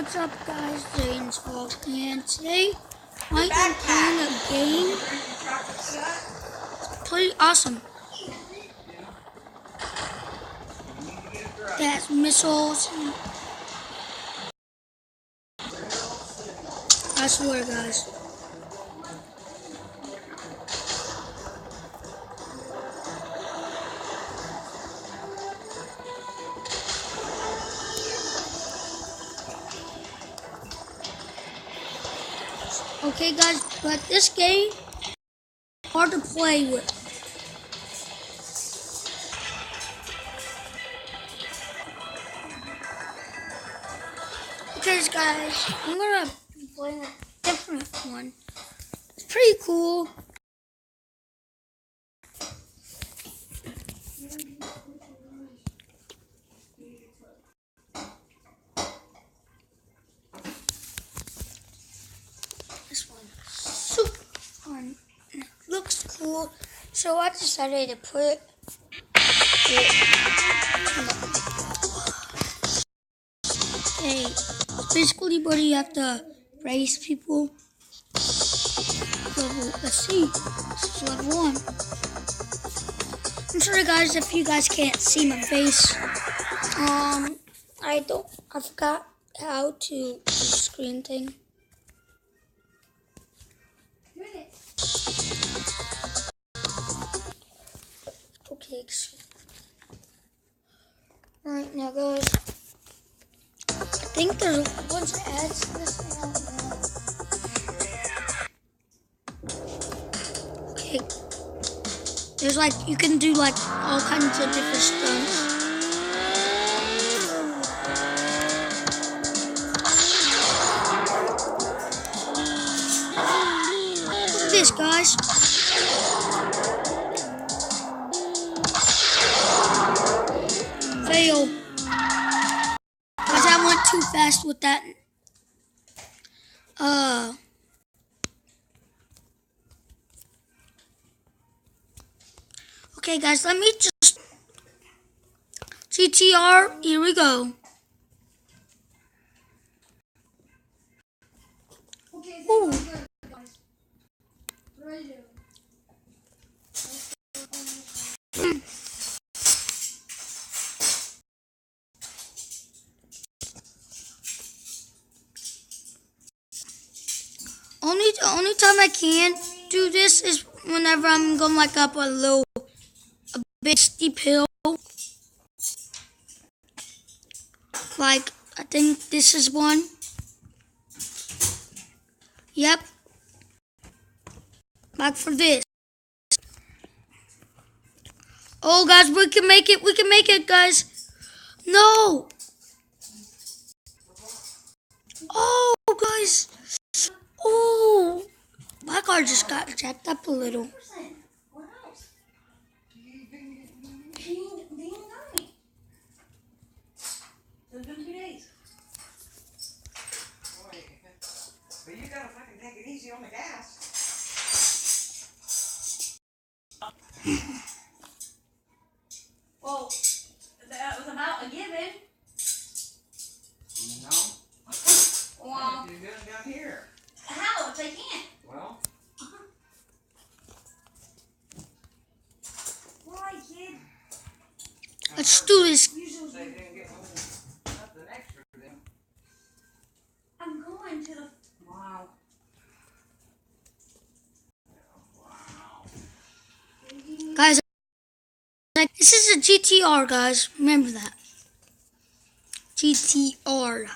What's up, guys? James Vlog, and today I am playing a game. It's pretty awesome. It has missiles. I swear, guys. Okay, guys, but this game is hard to play with. Okay, guys, I'm gonna be playing a different one. It's pretty cool. This one is super fun and it looks cool, so I decided to put it. Okay, basically, but you have to raise people. Let's see. This is level 1. I'm sorry, guys, if you guys can't see my face. I forgot how to do the screen thing. Okay, alright, now, guys. I think there's a bunch of ads to this now. Okay. There's like, you can do like all kinds of different stunts. Look at this, guys. Fail. Because I went too fast with that. Okay, guys, let me just GTR. Here we go. Ooh. Only time I can do this is whenever I'm going like up a big steep hill. Like, I think this is one. Yep. Like for this. Oh, guys, we can make it. We can make it, guys. No. Oh, guys. Oh. My car just got jacked up a little. It's been 2 days. Boy, but you gotta fucking take it easy on the gas. Well, that was about a given. No. Well, you're doing down here. How if they can't? Well. Why, kid? Let's do this. I'm going to the... Wow. Guys, this is a GTR, guys. Remember that. GTR.